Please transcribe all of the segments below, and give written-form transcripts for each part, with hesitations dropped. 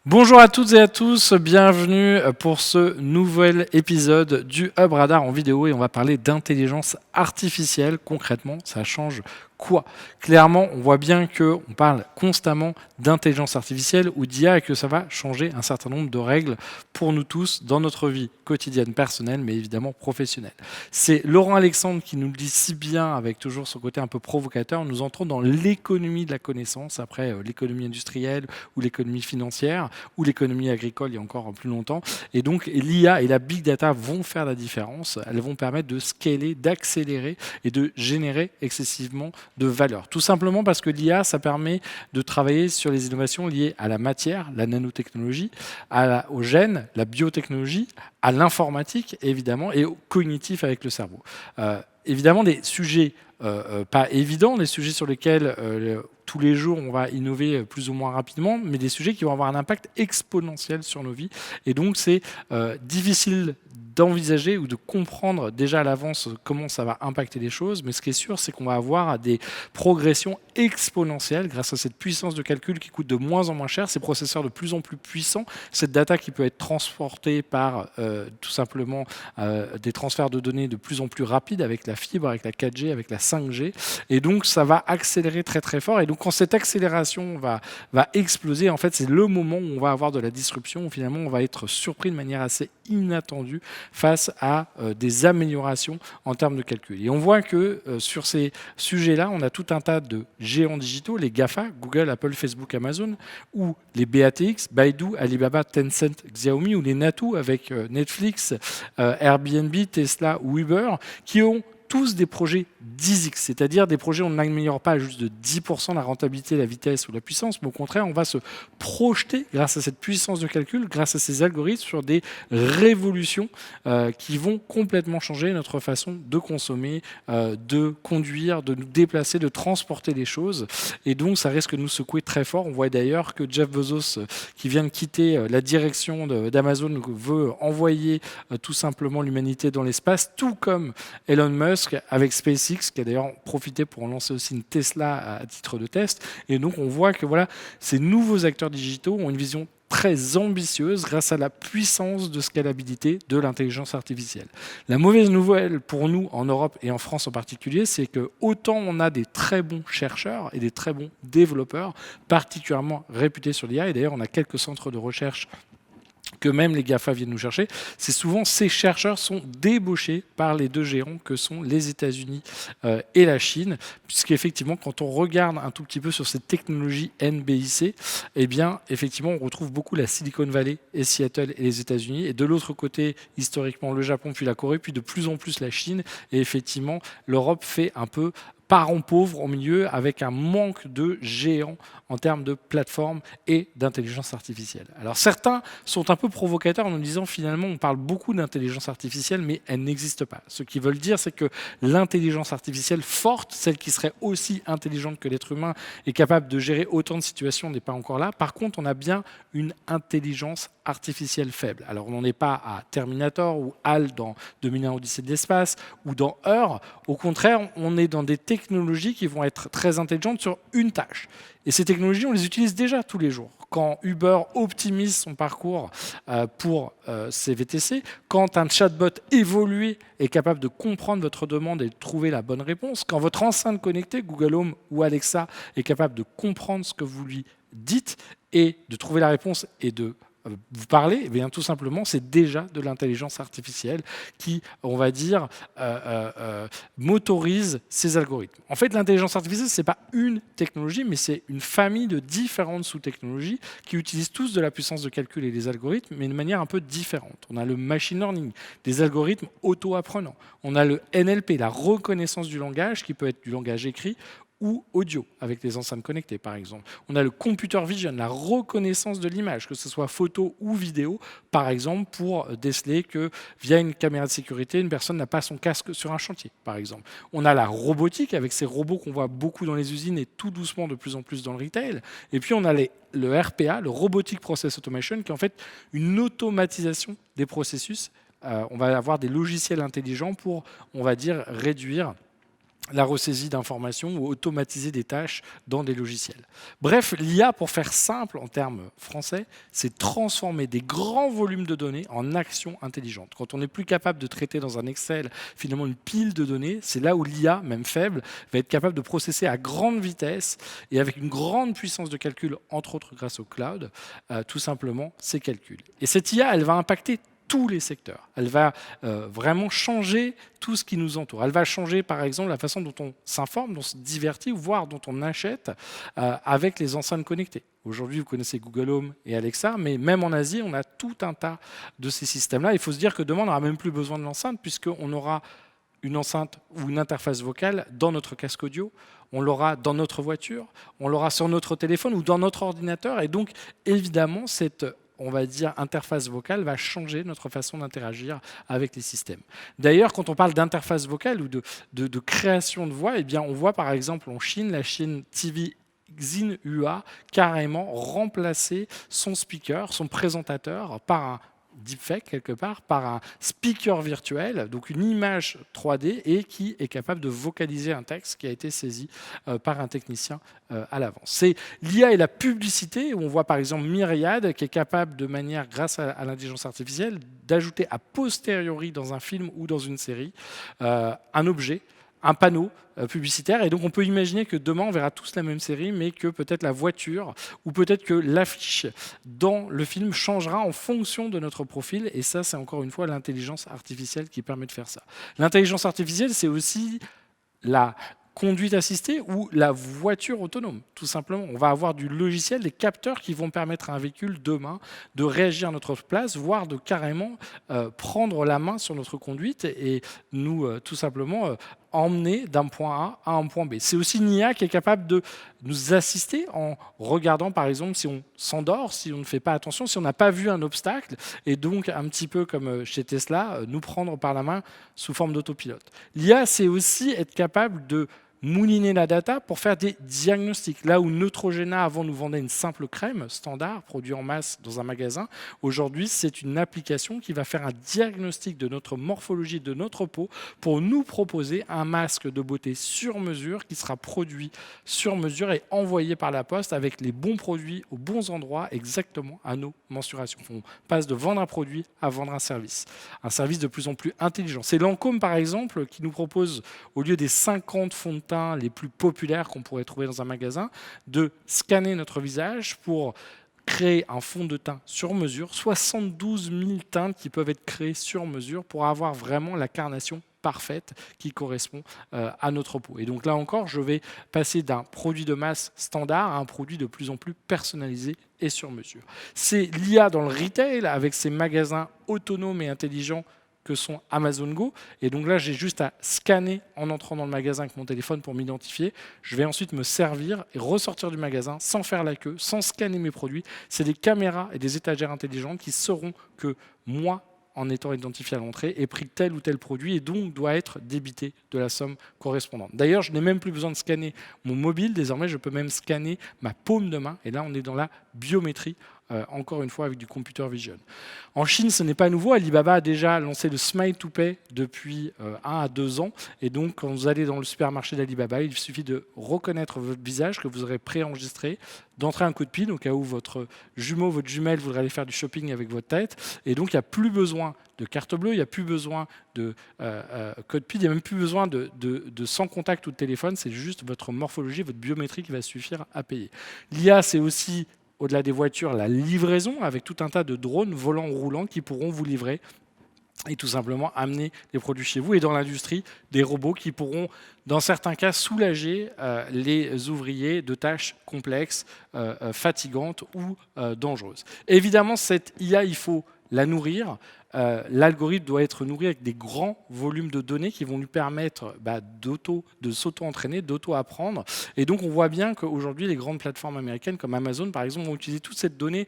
Bonjour à toutes et à tous, bienvenue pour ce nouvel épisode du Hub Radar en vidéo et on va parler d'intelligence artificielle. Concrètement, ça change quoi? Clairement, on voit bien qu'on parle constamment d'intelligence artificielle ou d'IA et que ça va changer un certain nombre de règles pour nous tous dans notre vie quotidienne personnelle, mais évidemment professionnelle. C'est Laurent Alexandre qui nous le dit si bien avec toujours son côté un peu provocateur. Nous entrons dans l'économie de la connaissance après l'économie industrielle ou l'économie financière ou l'économie agricole il y a encore plus longtemps. Et donc l'IA et la big data vont faire la différence. Elles vont permettre de scaler, d'accélérer et de générer excessivement de valeur. Tout simplement parce que l'IA, ça permet de travailler sur les innovations liées à la matière, la nanotechnologie, au gène, la biotechnologie, à l'informatique évidemment et au cognitif avec le cerveau. Évidemment des sujets pas évidents, des sujets sur lesquels tous les jours on va innover plus ou moins rapidement, mais des sujets qui vont avoir un impact exponentiel sur nos vies. Et donc c'est difficile d'envisager ou de comprendre déjà à l'avance comment ça va impacter les choses, mais ce qui est sûr, c'est qu'on va avoir des progressions exponentielles grâce à cette puissance de calcul qui coûte de moins en moins cher, ces processeurs de plus en plus puissants, cette data qui peut être transportée par tout simplement des transferts de données de plus en plus rapides avec la fibre, avec la 4G, avec la 5G, et donc ça va accélérer très très fort, et donc quand cette accélération va exploser, en fait c'est le moment où on va avoir de la disruption, où finalement on va être surpris de manière assez inattendue face à des améliorations en termes de calcul. Et on voit que sur ces sujets-là, on a tout un tas de géants digitaux, les GAFA, Google, Apple, Facebook, Amazon, ou les BATX, Baidu, Alibaba, Tencent, Xiaomi, ou les NATO avec Netflix, Airbnb, Tesla ou Uber, qui ont tous des projets 10x, c'est-à-dire des projets où on n'améliore pas juste de 10% la rentabilité, la vitesse ou la puissance, mais au contraire, on va se projeter grâce à cette puissance de calcul, grâce à ces algorithmes, sur des révolutions qui vont complètement changer notre façon de consommer, de conduire, de nous déplacer, de transporter les choses. Et donc, ça risque de nous secouer très fort. On voit d'ailleurs que Jeff Bezos, qui vient de quitter la direction d'Amazon, veut envoyer tout simplement l'humanité dans l'espace, tout comme Elon Musk avec SpaceX, qui a d'ailleurs profité pour lancer aussi une Tesla à titre de test. Et donc, on voit que voilà, ces nouveaux acteurs digitaux ont une vision très ambitieuse grâce à la puissance de scalabilité de l'intelligence artificielle. La mauvaise nouvelle pour nous en Europe et en France en particulier, c'est que autant on a des très bons chercheurs et des très bons développeurs particulièrement réputés sur l'IA, et d'ailleurs on a quelques centres de recherche que même les GAFA viennent nous chercher, c'est souvent ces chercheurs sont débauchés par les deux géants que sont les États-Unis et la Chine, puisqu'effectivement, quand on regarde un tout petit peu sur ces technologies NBIC, eh bien, effectivement, on retrouve beaucoup la Silicon Valley et Seattle et les États-Unis, et de l'autre côté, historiquement, le Japon, puis la Corée, puis de plus en plus la Chine, et effectivement, l'Europe fait un peu parents pauvres au milieu avec un manque de géants en termes de plateformes et d'intelligence artificielle. Alors certains sont un peu provocateurs en nous disant finalement on parle beaucoup d'intelligence artificielle mais elle n'existe pas. Ce qu'ils veulent dire c'est que l'intelligence artificielle forte, celle qui serait aussi intelligente que l'être humain et capable de gérer autant de situations n'est pas encore là. Par contre on a bien une intelligence artificielle faible. Alors on n'en est pas à Terminator ou HAL dans 2001 Odyssée de l'espace ou dans Heure. Au contraire, on est dans des technologies qui vont être très intelligentes sur une tâche. Et ces technologies, on les utilise déjà tous les jours. Quand Uber optimise son parcours pour ses VTC, quand un chatbot évolué est capable de comprendre votre demande et de trouver la bonne réponse, quand votre enceinte connectée, Google Home ou Alexa, est capable de comprendre ce que vous lui dites et de trouver la réponse et de vous parlez, eh bien, tout simplement, c'est déjà de l'intelligence artificielle qui, on va dire, motorise ces algorithmes. En fait, l'intelligence artificielle, ce n'est pas une technologie, mais c'est une famille de différentes sous-technologies qui utilisent tous de la puissance de calcul et des algorithmes, mais de manière un peu différente. On a le machine learning, des algorithmes auto-apprenants. On a le NLP, la reconnaissance du langage, qui peut être du langage écrit ou audio, avec les enceintes connectées par exemple. On a le computer vision, la reconnaissance de l'image, que ce soit photo ou vidéo, par exemple pour déceler que via une caméra de sécurité, une personne n'a pas son casque sur un chantier, par exemple. On a la robotique, avec ces robots qu'on voit beaucoup dans les usines et tout doucement de plus en plus dans le retail. Et puis on a le RPA, le Robotic Process Automation, qui est en fait une automatisation des processus. On va avoir des logiciels intelligents pour, on va dire, réduire la ressaisie d'informations ou automatiser des tâches dans des logiciels. Bref, l'IA, pour faire simple en termes français, c'est transformer des grands volumes de données en actions intelligentes. Quand on n'est plus capable de traiter dans un Excel finalement une pile de données, c'est là où l'IA, même faible, va être capable de processer à grande vitesse et avec une grande puissance de calcul, entre autres grâce au cloud, tout simplement ces calculs. Et cette IA, elle va impacter tous les secteurs. Elle va vraiment changer tout ce qui nous entoure. Elle va changer, par exemple, la façon dont on s'informe, dont on se divertit, voire dont on achète avec les enceintes connectées. Aujourd'hui, vous connaissez Google Home et Alexa, mais même en Asie, on a tout un tas de ces systèmes-là. Il faut se dire que demain, on n'aura même plus besoin de l'enceinte, puisqu'on aura une enceinte ou une interface vocale dans notre casque audio, on l'aura dans notre voiture, on l'aura sur notre téléphone ou dans notre ordinateur. Et donc, évidemment, cette on va dire, interface vocale va changer notre façon d'interagir avec les systèmes. D'ailleurs, quand on parle d'interface vocale ou de création de voix, eh bien, on voit par exemple en Chine, la Chine TV Xinhua carrément remplacer son speaker, son présentateur, par un deepfake quelque part, par un speaker virtuel, donc une image 3D et qui est capable de vocaliser un texte qui a été saisi par un technicien à l'avance. C'est l'IA et la publicité, où on voit par exemple Myriad qui est capable de manière, grâce à l'intelligence artificielle, d'ajouter a posteriori dans un film ou dans une série un objet, un panneau publicitaire. Et donc, on peut imaginer que demain, on verra tous la même série, mais que peut-être la voiture ou peut-être que l'affiche dans le film changera en fonction de notre profil. Et ça, c'est encore une fois l'intelligence artificielle qui permet de faire ça. L'intelligence artificielle, c'est aussi la conduite assistée ou la voiture autonome, tout simplement. On va avoir du logiciel, des capteurs qui vont permettre à un véhicule demain de réagir à notre place, voire de carrément prendre la main sur notre conduite et nous, tout simplement, emmener d'un point A à un point B. C'est aussi une IA qui est capable de nous assister en regardant, par exemple, si on s'endort, si on ne fait pas attention, si on n'a pas vu un obstacle, et donc, un petit peu comme chez Tesla, nous prendre par la main sous forme d'autopilote. L'IA, c'est aussi être capable de mouliner la data pour faire des diagnostics. Là où Neutrogena avant nous vendait une simple crème standard produite en masse dans un magasin, aujourd'hui c'est une application qui va faire un diagnostic de notre morphologie, de notre peau pour nous proposer un masque de beauté sur mesure qui sera produit sur mesure et envoyé par la poste avec les bons produits aux bons endroits exactement à nos mensurations. On passe de vendre un produit à vendre un service de plus en plus intelligent. C'est Lancôme par exemple qui nous propose au lieu des 50 fonds de teint les plus populaires qu'on pourrait trouver dans un magasin, de scanner notre visage pour créer un fond de teint sur mesure, 72 000 teintes qui peuvent être créées sur mesure pour avoir vraiment la carnation parfaite qui correspond à notre peau. Et donc là encore, je vais passer d'un produit de masse standard à un produit de plus en plus personnalisé et sur mesure. C'est l'IA dans le retail avec ces magasins autonomes et intelligents que sont Amazon Go. Et donc là, j'ai juste à scanner en entrant dans le magasin avec mon téléphone pour m'identifier. Je vais ensuite me servir et ressortir du magasin sans faire la queue, sans scanner mes produits. C'est des caméras et des étagères intelligentes qui sauront que moi, en étant identifié à l'entrée, ai pris tel ou tel produit et donc doit être débité de la somme correspondante. D'ailleurs, je n'ai même plus besoin de scanner mon mobile. Désormais, je peux même scanner ma paume de main. Et là, on est dans la biométrie. Encore une fois avec du computer vision. En Chine, ce n'est pas nouveau. Alibaba a déjà lancé le Smile to Pay depuis 1 à 2 ans. Et donc, quand vous allez dans le supermarché d'Alibaba, il suffit de reconnaître votre visage que vous aurez préenregistré, d'entrer un code PIN au cas où votre jumeau, votre jumelle voudrait aller faire du shopping avec votre tête. Et donc, il n'y a plus besoin de carte bleue, il n'y a plus besoin de code PIN, il n'y a même plus besoin de sans contact ou de téléphone. C'est juste votre morphologie, votre biométrie qui va suffire à payer. L'IA, c'est aussi au-delà des voitures, la livraison avec tout un tas de drones volants ou roulants qui pourront vous livrer et tout simplement amener les produits chez vous. Et dans l'industrie, des robots qui pourront, dans certains cas, soulager les ouvriers de tâches complexes, fatigantes ou dangereuses. Évidemment, cette IA, il faut la nourrir. L'algorithme doit être nourri avec des grands volumes de données qui vont lui permettre de s'auto-entraîner, d'auto-apprendre. Et donc, on voit bien qu'aujourd'hui, les grandes plateformes américaines comme Amazon, par exemple, vont utiliser toute cette donnée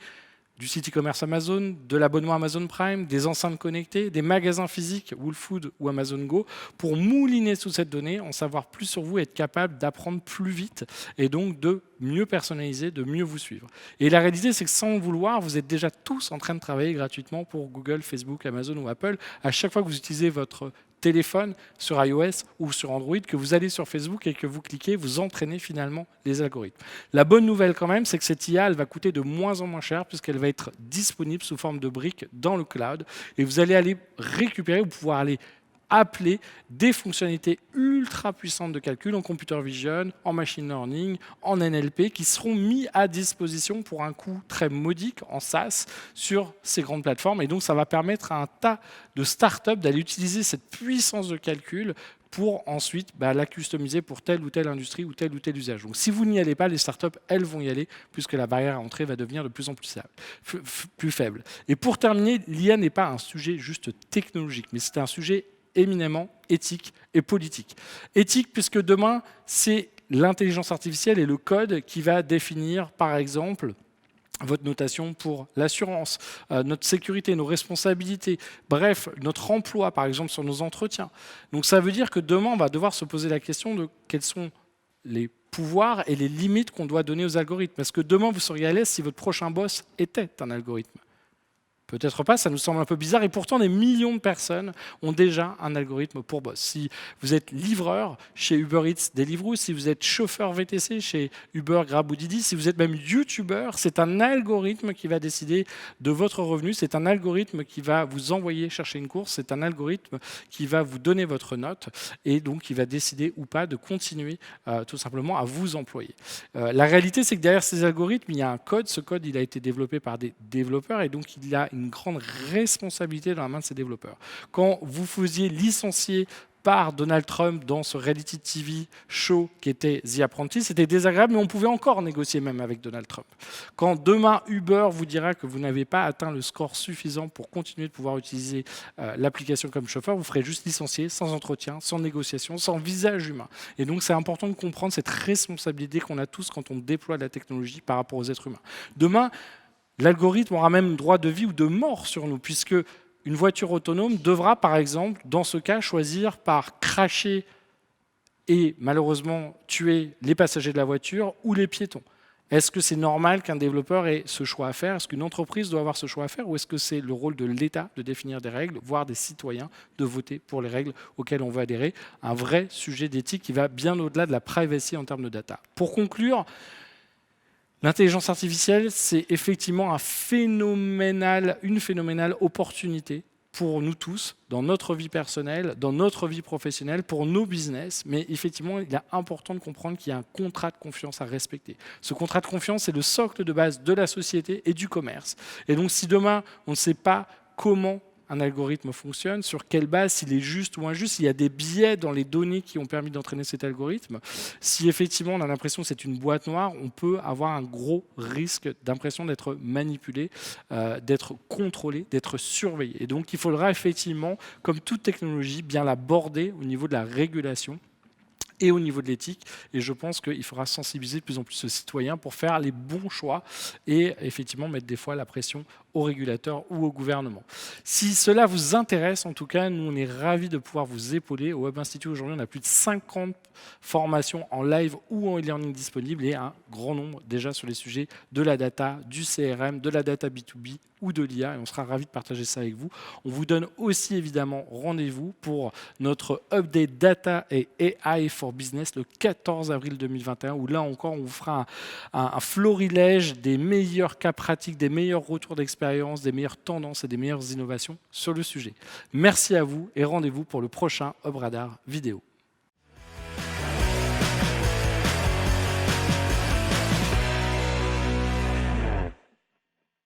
du site e-commerce Amazon, de l'abonnement Amazon Prime, des enceintes connectées, des magasins physiques, Whole Foods ou Amazon Go, pour mouliner toute cette donnée, en savoir plus sur vous et être capable d'apprendre plus vite et donc de mieux personnaliser, de mieux vous suivre. Et la réalité, c'est que sans le vouloir, vous êtes déjà tous en train de travailler gratuitement pour Google, Facebook, Amazon ou Apple. À chaque fois que vous utilisez votre téléphone, sur iOS ou sur Android, que vous allez sur Facebook et que vous cliquez, vous entraînez finalement les algorithmes. La bonne nouvelle quand même, c'est que cette IA, elle va coûter de moins en moins cher puisqu'elle va être disponible sous forme de briques dans le cloud et vous allez aller récupérer ou pouvoir aller appeler des fonctionnalités ultra puissantes de calcul en computer vision, en machine learning, en NLP, qui seront mis à disposition pour un coût très modique en SaaS sur ces grandes plateformes. Et donc, ça va permettre à un tas de startups d'aller utiliser cette puissance de calcul pour ensuite la customiser pour telle ou telle industrie ou tel usage. Donc si vous n'y allez pas, les startups, elles vont y aller, puisque la barrière à entrée va devenir de plus en plus faible. Et pour terminer, l'IA n'est pas un sujet juste technologique, mais c'est un sujet éminemment éthique et politique. Éthique, puisque demain, c'est l'intelligence artificielle et le code qui va définir, par exemple, votre notation pour l'assurance, notre sécurité, nos responsabilités, bref, notre emploi, par exemple, sur nos entretiens. Donc ça veut dire que demain, on va devoir se poser la question de quels sont les pouvoirs et les limites qu'on doit donner aux algorithmes. Parce que demain, vous seriez à l'aise si votre prochain boss était un algorithme. Peut-être pas, ça nous semble un peu bizarre, et pourtant des millions de personnes ont déjà un algorithme pour boss. Si vous êtes livreur chez Uber Eats, Deliveroo, si vous êtes chauffeur VTC chez Uber, Grab ou Didi, si vous êtes même youtubeur, c'est un algorithme qui va décider de votre revenu, c'est un algorithme qui va vous envoyer chercher une course, c'est un algorithme qui va vous donner votre note, et donc qui va décider ou pas de continuer tout simplement à vous employer. La réalité, c'est que derrière ces algorithmes, il y a un code. Ce code, il a été développé par des développeurs, et donc il a une grande responsabilité dans la main de ces développeurs. Quand vous faisiez licencier par Donald Trump dans ce reality TV show qui était The Apprentice, c'était désagréable, mais on pouvait encore négocier même avec Donald Trump. Quand demain Uber vous dira que vous n'avez pas atteint le score suffisant pour continuer de pouvoir utiliser l'application comme chauffeur, vous ferez juste licencier sans entretien, sans négociation, sans visage humain. Et donc c'est important de comprendre cette responsabilité qu'on a tous quand on déploie de la technologie par rapport aux êtres humains. Demain, l'algorithme aura même droit de vie ou de mort sur nous, puisque une voiture autonome devra, par exemple, dans ce cas, choisir par cracher et malheureusement tuer les passagers de la voiture ou les piétons. Est-ce que c'est normal qu'un développeur ait ce choix à faire? Est-ce qu'une entreprise doit avoir ce choix à faire? Ou est-ce que c'est le rôle de l'État de définir des règles, voire des citoyens de voter pour les règles auxquelles on veut adhérer? Un vrai sujet d'éthique qui va bien au-delà de la privacy en termes de data. Pour conclure, l'intelligence artificielle, c'est effectivement une phénoménale opportunité pour nous tous, dans notre vie personnelle, dans notre vie professionnelle, pour nos business. Mais effectivement, il est important de comprendre qu'il y a un contrat de confiance à respecter. Ce contrat de confiance, c'est le socle de base de la société et du commerce. Et donc, si demain, on ne sait pas comment un algorithme fonctionne, sur quelle base, s'il est juste ou injuste, s'il y a des biais dans les données qui ont permis d'entraîner cet algorithme, si effectivement on a l'impression que c'est une boîte noire, on peut avoir un gros risque d'impression d'être manipulé, d'être contrôlé, d'être surveillé. Et donc il faudra effectivement, comme toute technologie, bien l'aborder au niveau de la régulation et au niveau de l'éthique. Et je pense qu'il faudra sensibiliser de plus en plus les citoyens pour faire les bons choix et effectivement mettre des fois la pression aux régulateurs ou au gouvernement. Si cela vous intéresse, en tout cas, nous, on est ravis de pouvoir vous épauler. Au Web Institute, aujourd'hui, on a plus de 50 formations en live ou en e-learning disponibles et un grand nombre déjà sur les sujets de la data, du CRM, de la data B2B ou de l'IA, et on sera ravis de partager ça avec vous. On vous donne aussi évidemment rendez-vous pour notre update data et AI for business le 14 avril 2021, où là encore on vous fera un florilège des meilleurs cas pratiques, des meilleurs retours d'expérience, des meilleures tendances et des meilleures innovations sur le sujet. Merci à vous et rendez-vous pour le prochain Hub Radar vidéo.